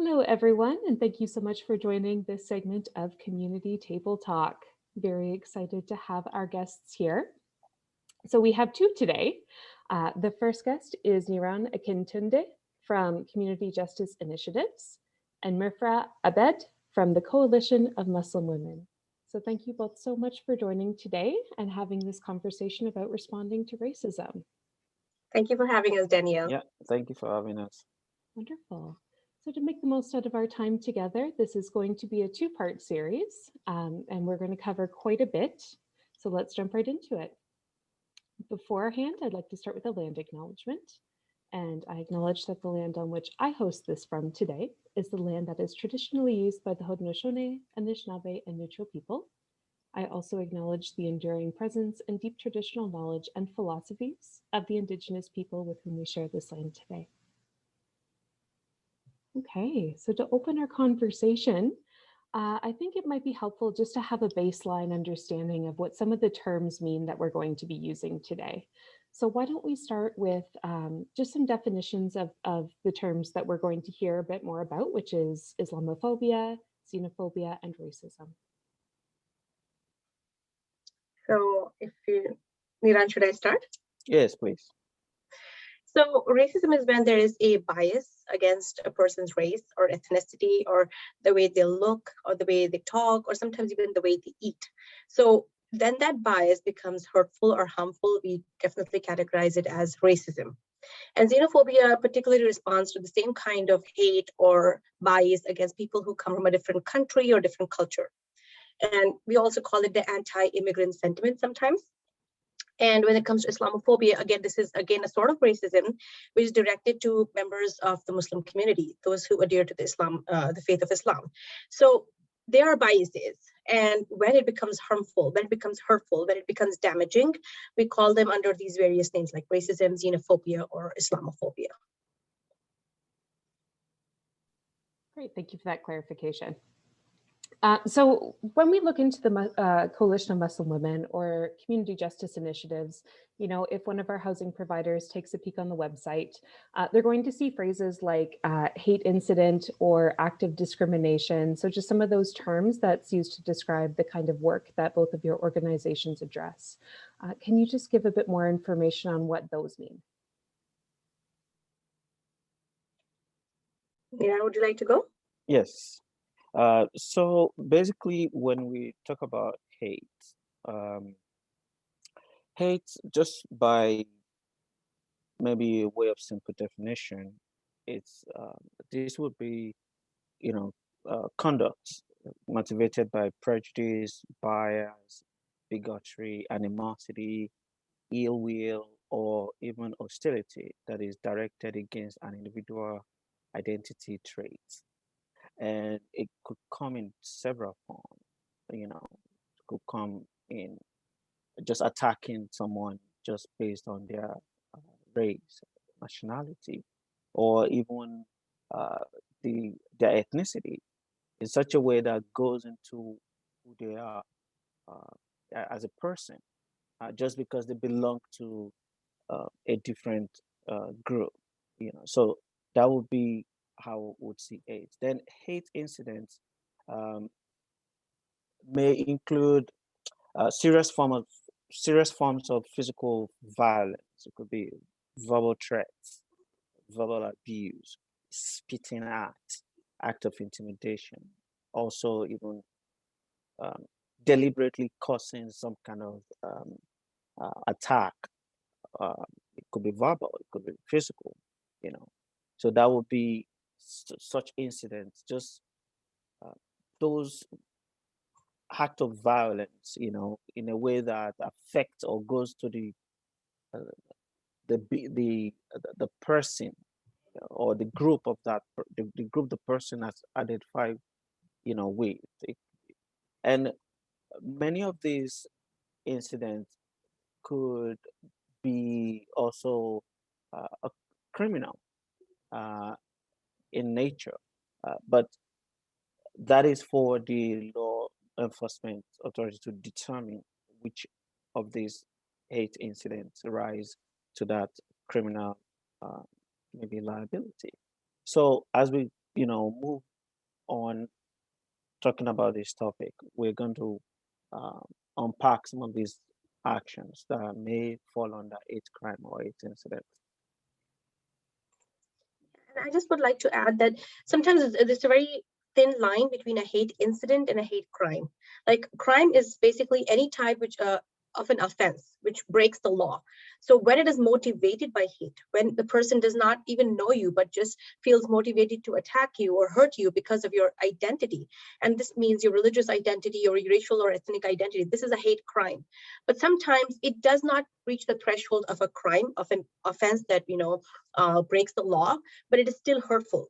Hello, everyone, and thank you so much for joining this segment of Community Table Talk. Very excited to have our guests here. So we have two today. The first guest is Niran Akintunde from Community Justice Initiatives and Mifrah Abid from the Coalition of Muslim Women. So thank you both so much for joining today and having this conversation about responding to racism. Thank you for having us, Danielle. Yeah, thank you for having us. Wonderful. So to make the most out of our time together, this is going to be a two-part series, and we're going to cover quite a bit. So let's jump right into it. Beforehand, I'd like to start with a land acknowledgement. And I acknowledge that the land on which I host this from today is the land that is traditionally used by the Haudenosaunee, Anishinaabe, and Neutral people. I also acknowledge the enduring presence and deep traditional knowledge and philosophies of the Indigenous people with whom we share this land today. Okay, so to open our conversation, I think it might be helpful just to have a baseline understanding of what some of the terms mean that we're going to be using today. So why don't we start with just some definitions of the terms that we're going to hear a bit more about, which is Islamophobia, xenophobia, and racism. So Niran, should I start? Yes, please. So racism is when there is a bias against a person's race or ethnicity or the way they look or the way they talk or sometimes even the way they eat. So then that bias becomes hurtful or harmful. We definitely categorize it as racism. And xenophobia particularly responds to the same kind of hate or bias against people who come from a different country or different culture. And we also call it the anti-immigrant sentiment sometimes. And when it comes to Islamophobia, again, this is again a sort of racism which is directed to members of the Muslim community, those who adhere to the faith of Islam. So there are biases, and when it becomes harmful, when it becomes hurtful, when it becomes damaging, we call them under these various names like racism, xenophobia, or Islamophobia. Great, thank you for that clarification. So when we look into the Coalition of Muslim Women or community justice initiatives, if one of our housing providers takes a peek on the website, they're going to see phrases like hate incident or active discrimination. So just some of those terms that's used to describe the kind of work that both of your organizations address. Can you just give a bit more information on what those mean? Yeah, would you like to go? Yes. So basically, when we talk about hate, just by maybe a way of simple definition, it's this would be, conduct motivated by prejudice, bias, bigotry, animosity, ill will, or even hostility that is directed against an individual identity traits. And it could come in several forms. It could come in just attacking someone just based on their race, nationality, or even uh, their ethnicity in such a way that goes into who they are as a person, just because they belong to a different group. So that would be how we would see hate. Then hate incidents um, may include serious forms of physical violence. It could be verbal threats, verbal abuse, spitting act of intimidation. Also, even um, deliberately causing some kind of attack. It could be verbal, it could be physical. You know, so that would be such incidents. Just uh, those act of violence, in a way that affects or goes to uh, the person or the group of the group the person has identified, with. And many of these incidents could be also a criminal uh, in nature, but that is for the law enforcement authority to determine which of these hate incidents rise to that criminal uh, maybe liability. So as we move on talking about this topic, we're going to unpack some of these actions that may fall under hate crime or hate incident. And I just would like to add that sometimes there's a very thin line between a hate incident and a hate crime. Like crime is basically any type of an offense which breaks the law. So when it is motivated by hate, when the person does not even know you, but just feels motivated to attack you or hurt you because of your identity, and this means your religious identity or your racial or ethnic identity, this is a hate crime. But sometimes it does not reach the threshold of a crime, of an offense that breaks the law, but it is still hurtful.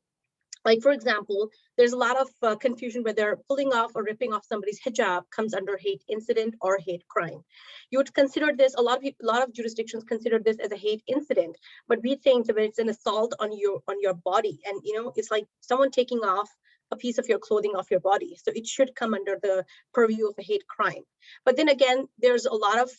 Like, for example, there's a lot of confusion whether pulling off or ripping off somebody's hijab comes under hate incident or hate crime. You would consider this, a lot of jurisdictions consider this as a hate incident, but we think that it's an assault on your body, and it's like someone taking off a piece of your clothing off your body. So it should come under the purview of a hate crime. But then again, there's a lot of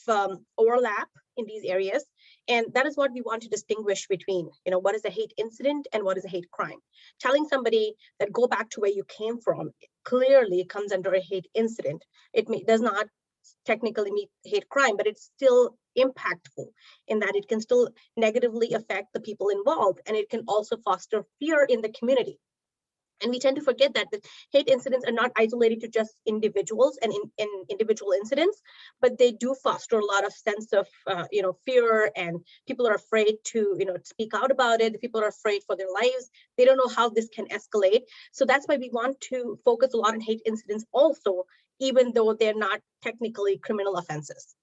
overlap in these areas. And that is what we want to distinguish between, what is a hate incident and what is a hate crime. Telling somebody that go back to where you came from clearly comes under a hate incident. It does not technically meet hate crime, but it's still impactful in that it can still negatively affect the people involved, and it can also foster fear in the community. And we tend to forget that the hate incidents are not isolated to just individuals and in individual incidents, but they do foster a lot of sense of fear, and people are afraid to speak out about it. People are afraid for their lives. They don't know how this can escalate. So that's why we want to focus a lot on hate incidents also, even though they're not technically criminal offenses.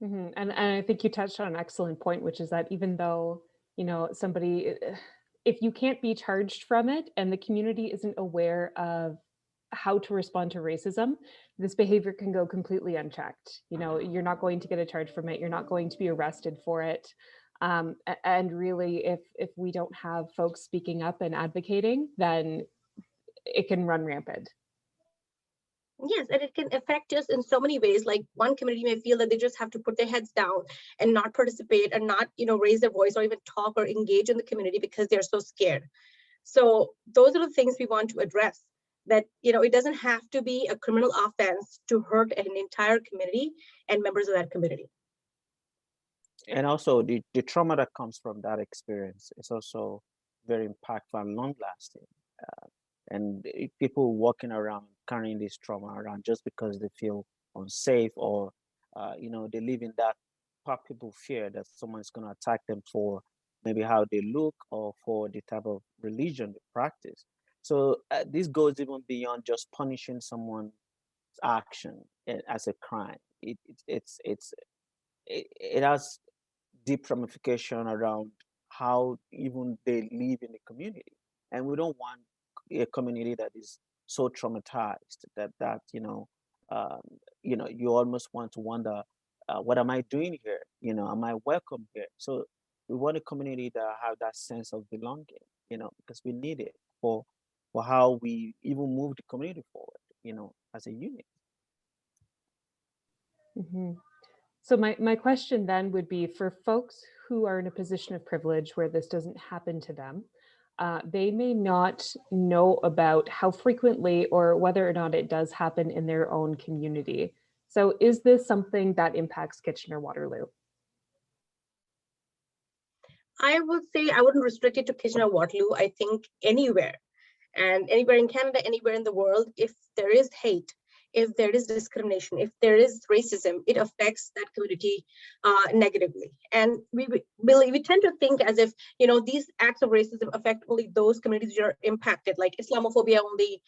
Mm-hmm. And I think you touched on an excellent point, which is that even though somebody, if you can't be charged from it and the community isn't aware of how to respond to racism, this behavior can go completely unchecked. You're not going to get a charge from it. You're not going to be arrested for it. And really, if we don't have folks speaking up and advocating, then it can run rampant. Yes, and it can affect us in so many ways. Like one community may feel that they just have to put their heads down and not participate and not, raise their voice or even talk or engage in the community because they're so scared. So those are the things we want to address, that, it doesn't have to be a criminal offense to hurt an entire community and members of that community. And also the trauma that comes from that experience is also very impactful and long lasting. And people walking around carrying this trauma around just because they feel unsafe, or they live in that palpable fear that someone's going to attack them for maybe how they look or for the type of religion they practice. So this goes even beyond just punishing someone's action as a crime. It has deep ramification around how even they live in the community, and we don't want a community that is so traumatized that you almost want to wonder, what am I doing here? Am I welcome here? So we want a community that have that sense of belonging, because we need it for how we even move the community forward, as a unit. Mm-hmm. So my question then would be, for folks who are in a position of privilege where this doesn't happen to them, they may not know about how frequently or whether or not it does happen in their own community. So is this something that impacts Kitchener-Waterloo? I would say I wouldn't restrict it to Kitchener-Waterloo. I think anywhere, and anywhere in Canada, anywhere in the world, if there is hate, if there is discrimination, if there is racism, it affects that community negatively. And we tend to think as if, these acts of racism affect only those communities that are impacted, like Islamophobia only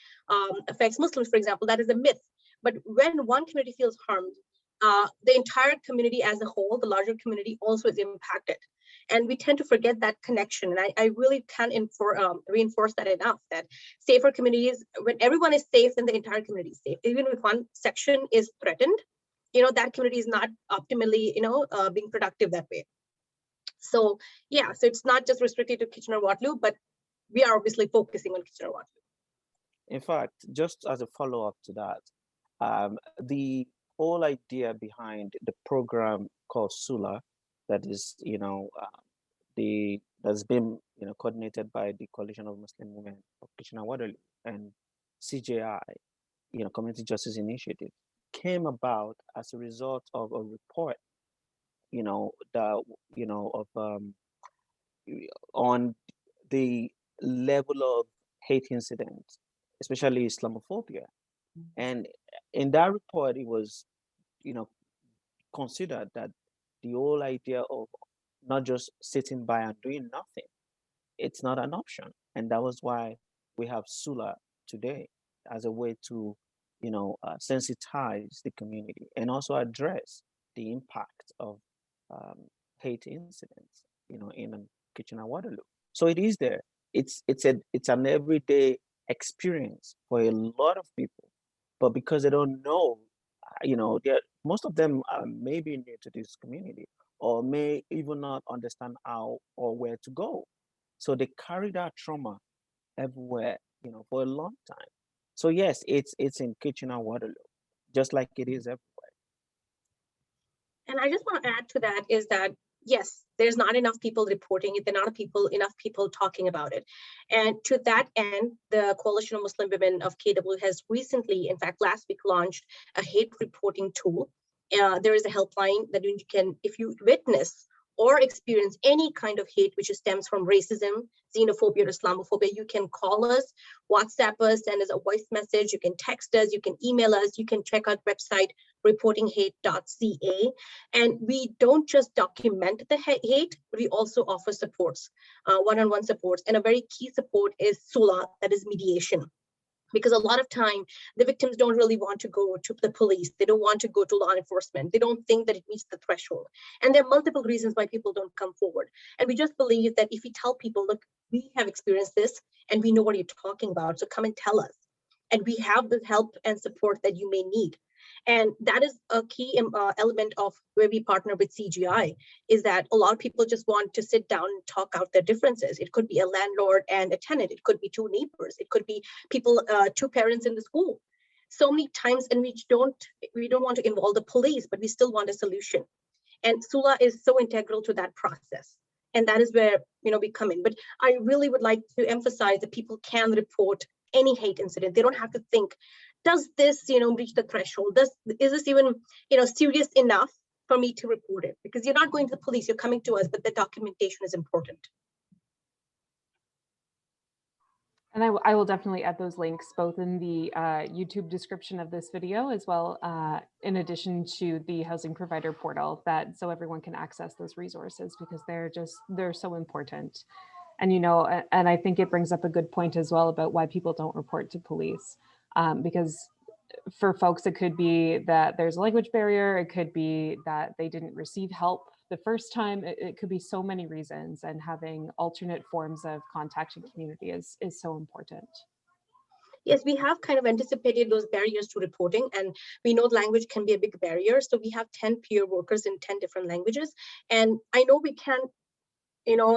affects Muslims, for example. That is a myth. But when one community feels harmed, the entire community as a whole, the larger community, also is impacted. And we tend to forget that connection. And I really can't reinforce that enough, that safer communities, when everyone is safe, then the entire community is safe. Even if one section is threatened, that community is not optimally, being productive that way. So yeah, so it's not just restricted to Kitchener-Waterloo, but we are obviously focusing on Kitchener-Waterloo. In fact, just as a follow-up to that, the whole idea behind the program called Sulah, that is, the that's been coordinated by the Coalition of Muslim Women of Kitchener-Waterloo and CJI, Community Justice Initiative, came about as a result of a report, that of on the level of hate incidents, especially Islamophobia. And in that report, it was, considered that the whole idea of not just sitting by and doing nothing, it's not an option. And that was why we have Sulah today as a way to, sensitize the community and also address the impact of hate incidents, in Kitchener-Waterloo. So it is there. It's an everyday experience for a lot of people, but because they don't know, most of them may be new to this community or may even not understand how or where to go. So they carry that trauma everywhere, for a long time. So yes, it's in Kitchener-Waterloo, just like it is everywhere. And I just want to add to that is that, yes, there's not enough people reporting it. There are not enough people talking about it. And to that end, the Coalition of Muslim Women of KW has recently, in fact, last week, launched a hate reporting tool. There is a helpline that you can, if you witness or experience any kind of hate which stems from racism, xenophobia, or Islamophobia, you can call us, WhatsApp us, send us a voice message, you can text us, you can email us, you can check out website reportinghate.ca. And we don't just document the hate, but we also offer supports, one-on-one supports. And a very key support is Sulah, that is mediation. Because a lot of time, the victims don't really want to go to the police. They don't want to go to law enforcement. They don't think that it meets the threshold. And there are multiple reasons why people don't come forward. And we just believe that if we tell people, look, we have experienced this and we know what you're talking about, so come and tell us. And we have the help and support that you may need. And that is a key element of where we partner with CGI, is that a lot of people just want to sit down and talk out their differences. It could be a landlord and a tenant. It could be two neighbors. It could be people, two parents in the school. So many times, and we don't want to involve the police, but we still want a solution. And Sulah is so integral to that process. And that is where, we come in. But I really would like to emphasize that people can report any hate incident. They don't have to think, does this, reach the threshold? Is this even, serious enough for me to report it? Because you're not going to the police, you're coming to us, but the documentation is important. And I will definitely add those links both in the YouTube description of this video, as well in addition to the housing provider portal, so everyone can access those resources, because they're so important. And, and I think it brings up a good point as well about why people don't report to police. Because for folks, it could be that there's a language barrier. It could be that they didn't receive help the first time. It could be so many reasons, and having alternate forms of contact and community is so important. Yes, we have kind of anticipated those barriers to reporting, and we know language can be a big barrier. So we have 10 peer workers in 10 different languages. And I know we can't,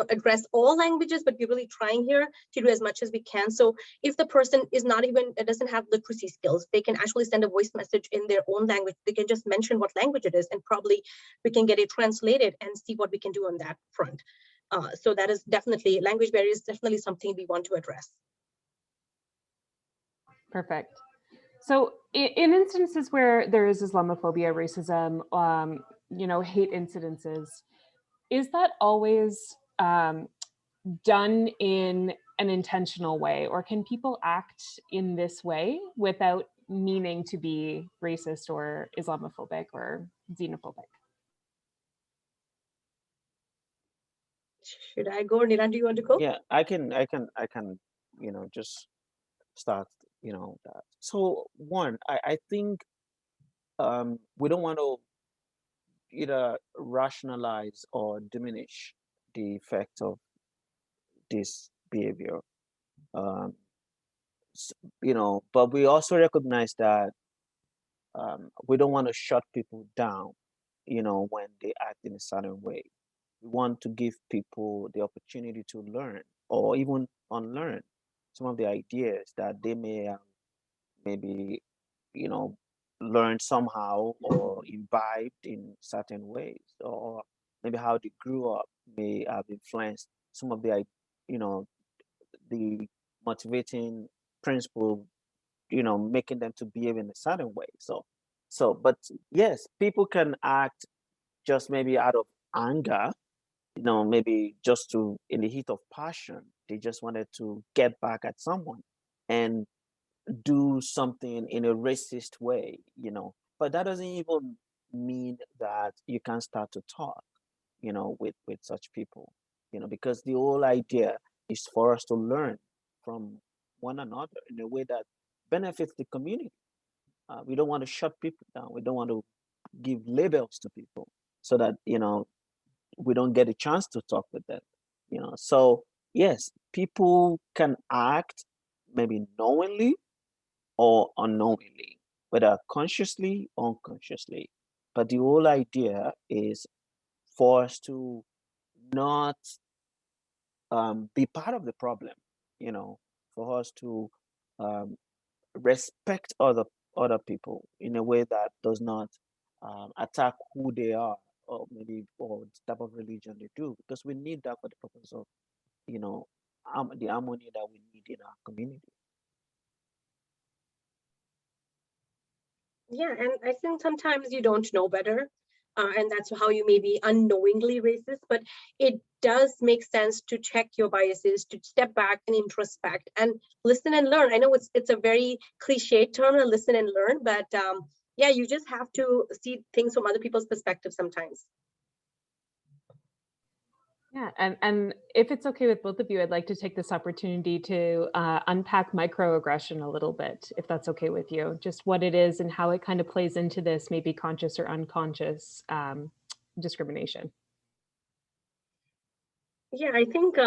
address all languages, but we're really trying here to do as much as we can. So if the person doesn't have literacy skills, they can actually send a voice message in their own language. They can just mention what language it is, and probably we can get it translated and see what we can do on that front. So that is definitely, language barriers is definitely something we want to address. Perfect. So in instances where there is Islamophobia, racism, hate incidences, is that always done in an intentional way, or can people act in this way without meaning to be racist or Islamophobic or xenophobic? Should I go, Niran? Do you want to go? Yeah, I can, just start, that. So one, I think we don't want to either rationalize or diminish the effect of this behavior. But we also recognize that we don't want to shut people down, when they act in a certain way. We want to give people the opportunity to learn or even unlearn some of the ideas that they may have maybe, learned somehow or imbibed in certain ways, or maybe how they grew up may have influenced some of the, the motivating principle, making them to behave in a certain way. But yes, people can act just maybe out of anger, maybe just to, in the heat of passion, they just wanted to get back at someone and do something in a racist way, but that doesn't even mean that you can start to talk, with such people, because the whole idea is for us to learn from one another in a way that benefits the community. We don't want to shut people down. We don't want to give labels to people so that, we don't get a chance to talk with them, So yes, people can act maybe knowingly or unknowingly, whether consciously or unconsciously. But the whole idea is for us to not be part of the problem, for us to um, respect other people in a way that does not attack who they are, or maybe or the type of religion they do, because we need that for the purpose of the harmony that we need in our community. Yeah, and I think sometimes you don't know better, and that's how you may be unknowingly racist, but it does make sense to check your biases, to step back and introspect and listen and learn. I know it's a very cliche term, listen and learn, but yeah, you just have to see things from other people's perspective sometimes. Yeah, and if it's okay with both of you, I'd like to take this opportunity to unpack microaggression a little bit, if that's okay with you, just what it is and how it kind of plays into this maybe conscious or unconscious discrimination. Yeah, I think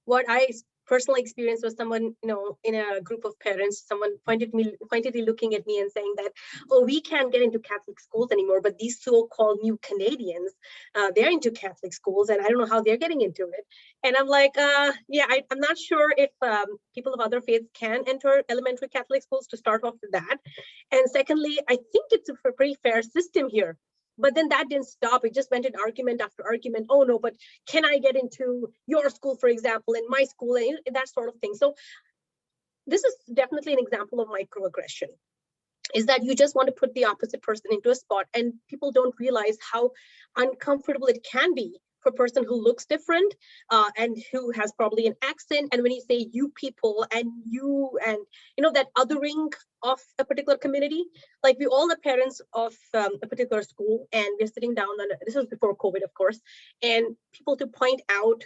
what I personally experienced was someone, in a group of parents, someone pointedly looking at me and saying that, oh, we can't get into Catholic schools anymore, but these so-called new Canadians, they're into Catholic schools, and I don't know how they're getting into it. And I'm like, yeah, I'm not sure if people of other faiths can enter elementary Catholic schools, to start off with that. And secondly, I think it's a pretty fair system here. But then that didn't stop. It just went in argument after argument. Oh no, but can I get into your school, for example, in my school, and that sort of thing. So this is definitely an example of microaggression, is that you just want to put the opposite person into a spot, and people don't realize how uncomfortable it can be for a person who looks different and who has probably an accent. And when you say you people and you, and that othering of a particular community, like we all are parents of a particular school, and we're sitting down on this was before COVID, of course, and people to point out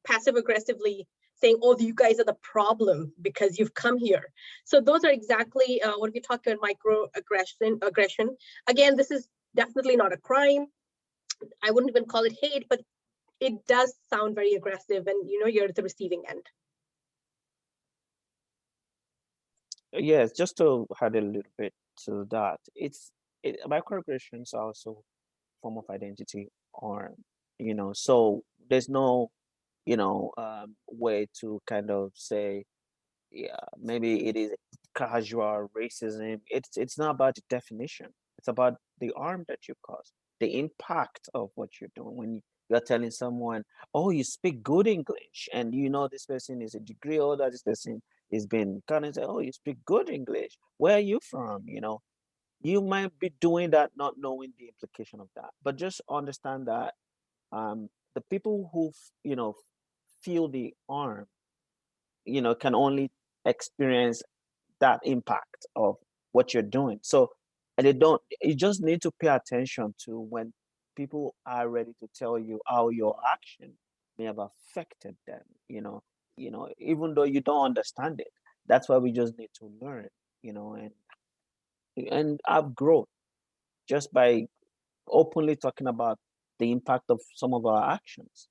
passive aggressively saying, oh, you guys are the problem because you've come here. So those are exactly what we talk about aggression. Again, this is definitely not a crime. I wouldn't even call it hate, but it does sound very aggressive, and you're at the receiving end. Yes, just to add a little bit to that, microaggressions are also a form of identity harm, so there's no, way to kind of say, yeah, maybe it is casual racism. It's not about the definition. It's about the harm that you cause, the impact of what you're doing. When you're telling someone, oh, you speak good English, and this person is a degree older, this person is been kind of say, oh, you speak good English. Where are you from? You might be doing that not knowing the implication of that, but just understand that the people who feel the harm, can only experience that impact of what you're doing. So, and you just need to pay attention to when people are ready to tell you how your action may have affected them, even though you don't understand it. That's why we just need to learn, and have growth just by openly talking about the impact of some of our actions.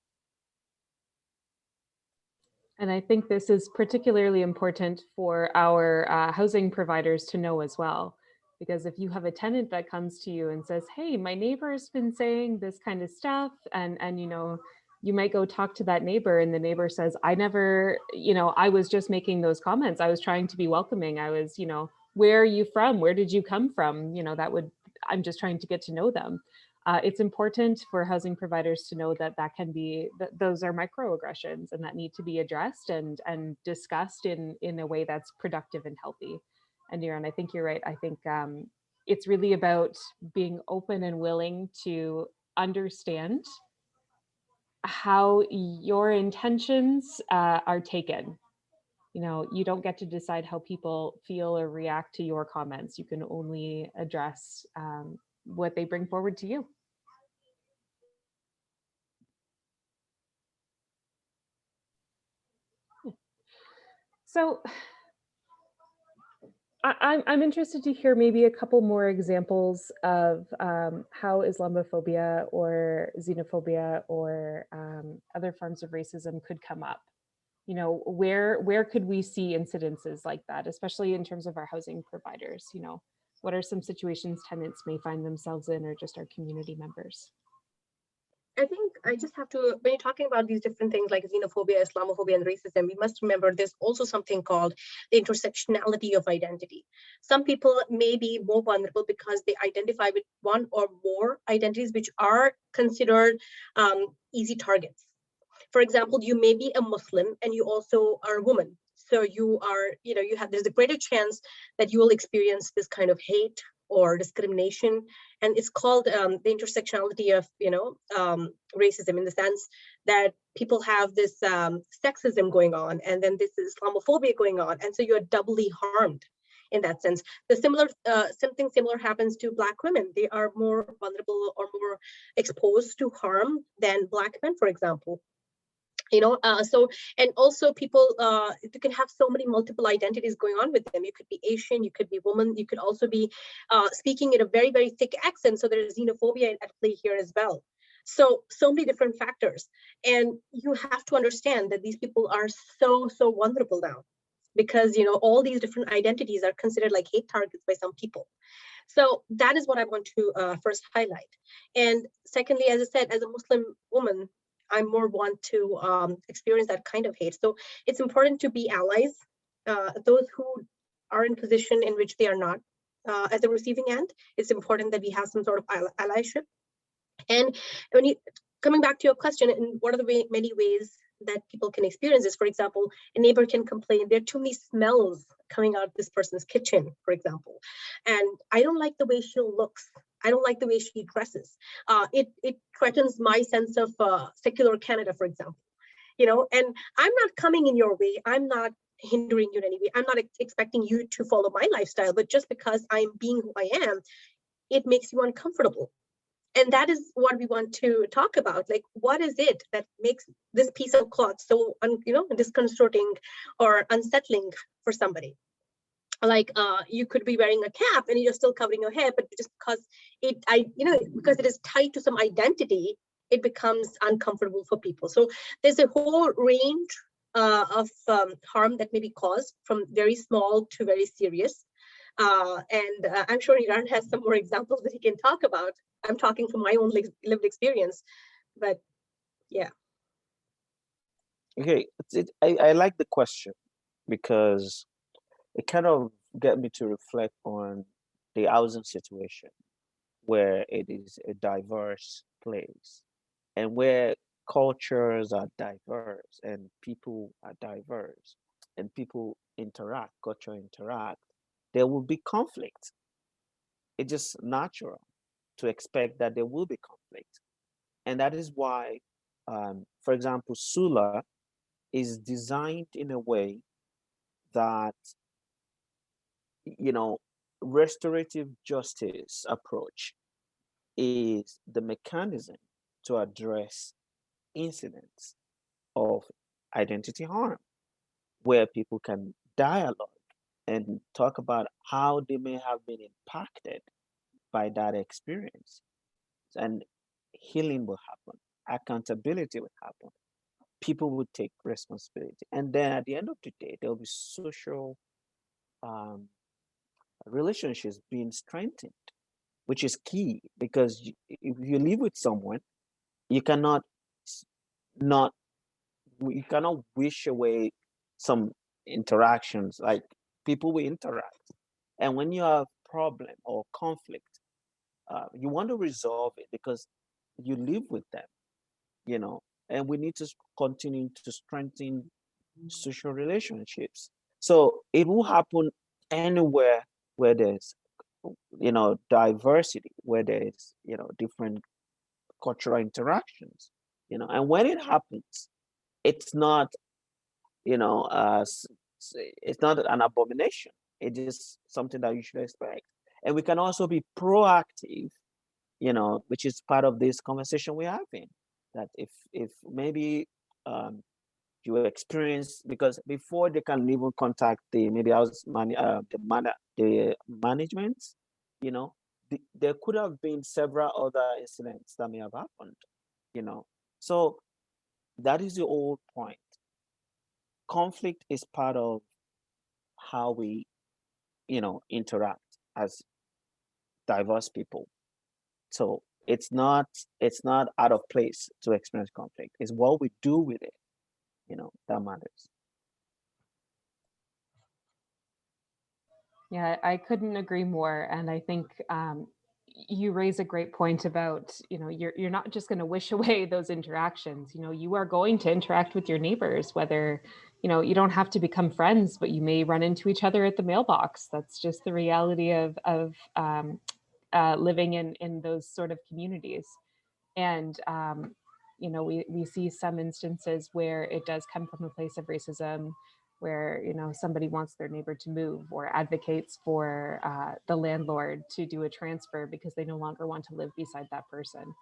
And I think this is particularly important for our housing providers to know as well. Because if you have a tenant that comes to you and says, hey, my neighbor's been saying this kind of stuff, and you might go talk to that neighbor, and the neighbor says, I never, I was just making those comments. I was trying to be welcoming. I was, where are you from? Where did you come from? I'm just trying to get to know them. it's important for housing providers to know that those are microaggressions and that need to be addressed and discussed in a way that's productive and healthy. And Niran, I think you're right. I think it's really about being open and willing to understand how your intentions are taken. You know, you don't get to decide how people feel or react to your comments. You can only address what they bring forward to you. So I'm interested to hear maybe a couple more examples of how Islamophobia or xenophobia or other forms of racism could come up. You know, where could we see incidences like that, especially in terms of our housing providers? You know, what are some situations tenants may find themselves in, or just our community members? I think I just have to, when you're talking about these different things like xenophobia, Islamophobia, and racism, we must remember there's also something called the intersectionality of identity. Some people may be more vulnerable because they identify with one or more identities which are considered easy targets. For example, you may be a Muslim and you also are a woman. So you are, there's a greater chance that you will experience this kind of hate or discrimination. And it's called the intersectionality of, racism, in the sense that people have this sexism going on, and then this Islamophobia going on. And so you're doubly harmed in that sense. Something similar happens to Black women. They are more vulnerable or more exposed to harm than Black men, for example. And also people, you can have so many multiple identities going on with them. You could be Asian, you could be woman, you could also be speaking in a very, very thick accent. So there's xenophobia at play here as well. So many different factors. And you have to understand that these people are so vulnerable now, because, all these different identities are considered like hate targets by some people. So that is what I want to first highlight. And secondly, as I said, as a Muslim woman, I'm more want to experience that kind of hate. So it's important to be allies, those who are in position in which they are not at the receiving end. It's important that we have some sort of allyship. And coming back to your question, and what are the many ways that people can experience this? For example, a neighbor can complain, there are too many smells coming out of this person's kitchen, for example. And I don't like the way she looks. I don't like the way she dresses. It threatens my sense of secular Canada, for example. And I'm not coming in your way. I'm not hindering you in any way. I'm not expecting you to follow my lifestyle, but just because I'm being who I am, it makes you uncomfortable. And that is what we want to talk about. Like, what is it that makes this piece of cloth so, disconcerting or unsettling for somebody? Like, you could be wearing a cap and you're still covering your hair, but just because because it is tied to some identity, it becomes uncomfortable for people. So there's a whole range of harm that may be caused, from very small to very serious. And I'm sure Niran has some more examples that he can talk about. I'm talking from my own lived experience, but yeah. Okay, I like the question, because it kind of get me to reflect on the housing situation, where it is a diverse place and where cultures are diverse and people are diverse and people culture interact, there will be conflict. It's just natural to expect that there will be conflict. And that is why, for example, Sulah is designed in a way that, restorative justice approach is the mechanism to address incidents of identity harm, where people can dialogue and talk about how they may have been impacted by that experience. And healing will happen, accountability will happen, people will take responsibility. And then at the end of the day, there will be social relationships being strengthened, which is key, because if you live with someone, you cannot not you cannot wish away some interactions. Like, people will interact, and when you have problem or conflict, you want to resolve it because you live with them, you know, and we need to continue to strengthen social relationships. So it will happen anywhere where there's, you know, diversity, where there's, you know, different cultural interactions, you know, and when it happens, it's not, you know, it's not an abomination. It is something that you should expect. And we can also be proactive, you know, which is part of this conversation we're having. That if maybe you experience, because before they can even contact the maybe the management, you know, there could have been several other incidents that may have happened, you know. So that is the whole point. Conflict is part of how we, you know, interact as diverse people. So it's not out of place to experience conflict. It's what we do with it, you know, that matters. Yeah, I couldn't agree more. And I think you raise a great point about, you know, you're not just going to wish away those interactions. You know, you are going to interact with your neighbors, whether, you know, you don't have to become friends, but you may run into each other at the mailbox. That's just the reality of living in those sort of communities. And you know, we see some instances where it does come from a place of racism, where, you know, somebody wants their neighbor to move or advocates for the landlord to do a transfer because they no longer want to live beside that person.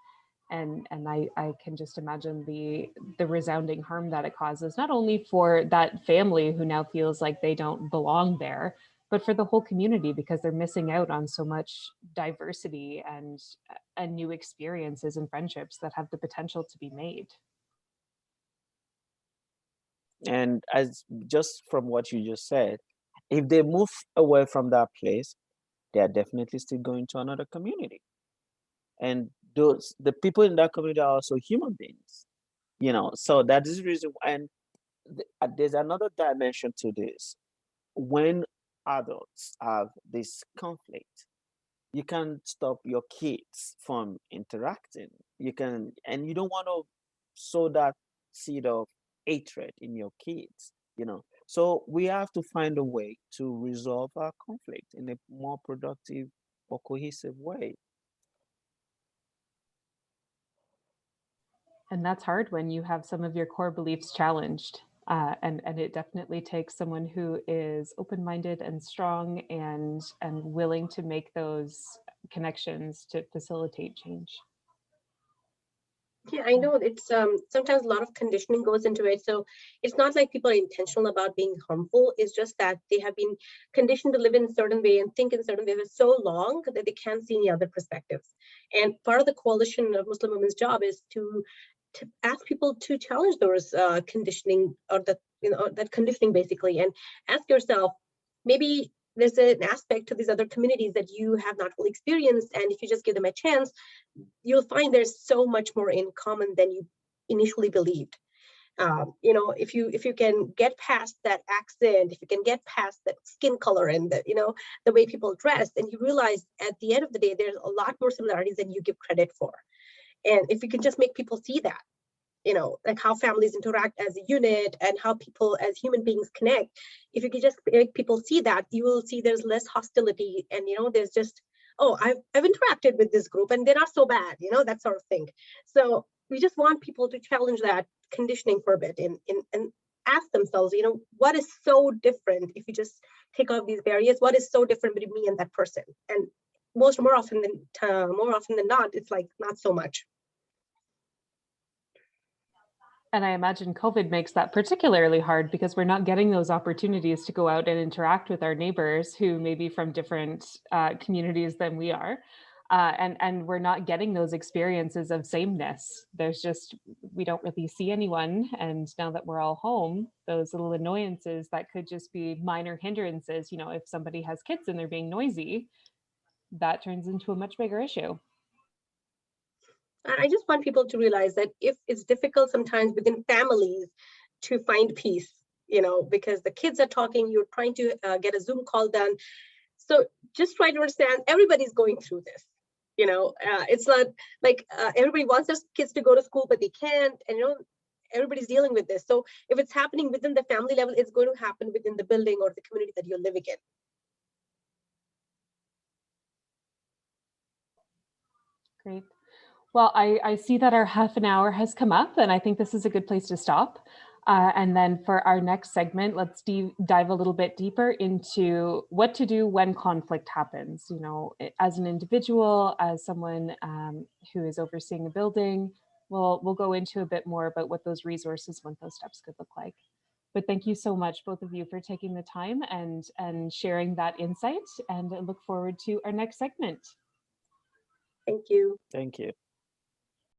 And I can just imagine the resounding harm that it causes, not only for that family who now feels like they don't belong there, but for the whole community, because they're missing out on so much diversity and new experiences and friendships that have the potential to be made. And as just from what you just said, if they move away from that place, they are definitely still going to another community. And the people in that community are also human beings, you know. So that is the reason. And there's another dimension to this. When adults have this conflict, you can stop your kids from interacting. You can, and you don't want to sow that seed of hatred in your kids, you know. So we have to find a way to resolve our conflict in a more productive or cohesive way. And that's hard when you have some of your core beliefs challenged. And it definitely takes someone who is open-minded and strong and willing to make those connections to facilitate change. Yeah, I know it's sometimes a lot of conditioning goes into it. So it's not like people are intentional about being harmful. It's just that they have been conditioned to live in a certain way and think in a certain way for so long that they can't see any other perspectives. And part of the coalition of Muslim women's job is to ask people to challenge those conditioning, or that, you know, that conditioning basically, and ask yourself, maybe there's an aspect to these other communities that you have not fully experienced, and if you just give them a chance, you'll find there's so much more in common than you initially believed. You know, if you can get past that accent, if you can get past that skin color and the, you know, the way people dress, and you realize at the end of the day there's a lot more similarities than you give credit for. And if you can just make people see that, you know, like how families interact as a unit and how people as human beings connect, if you can just make people see that, you will see there's less hostility, and, you know, there's just, oh, I've interacted with this group and they're not so bad, you know, that sort of thing. So we just want people to challenge that conditioning for a bit and ask themselves, you know, what is so different if you just take off these barriers? What is so different between me and that person? And more often than not, it's like not so much. And I imagine COVID makes that particularly hard because we're not getting those opportunities to go out and interact with our neighbors who may be from different communities than we are. And we're not getting those experiences of sameness. There's just, we don't really see anyone. And now that we're all home, those little annoyances that could just be minor hindrances, you know, if somebody has kids and they're being noisy, that turns into a much bigger issue. I just want people to realize that if it's difficult sometimes within families to find peace, you know, because the kids are talking, you're trying to get a Zoom call done. So just try to understand everybody's going through this. It's not like everybody wants their kids to go to school, but they can't, and everybody's dealing with this. So if it's happening within the family level, it's going to happen within the building or the community that you're living in. Great. Well, I see that our half an hour has come up, and I think this is a good place to stop. And then for our next segment, let's dive a little bit deeper into what to do when conflict happens. As an individual, as someone who is overseeing a building, we'll go into a bit more about what those resources, what those steps could look like. But thank you so much, both of you, for taking the time and sharing that insight. And I look forward to our next segment. Thank you. Thank you.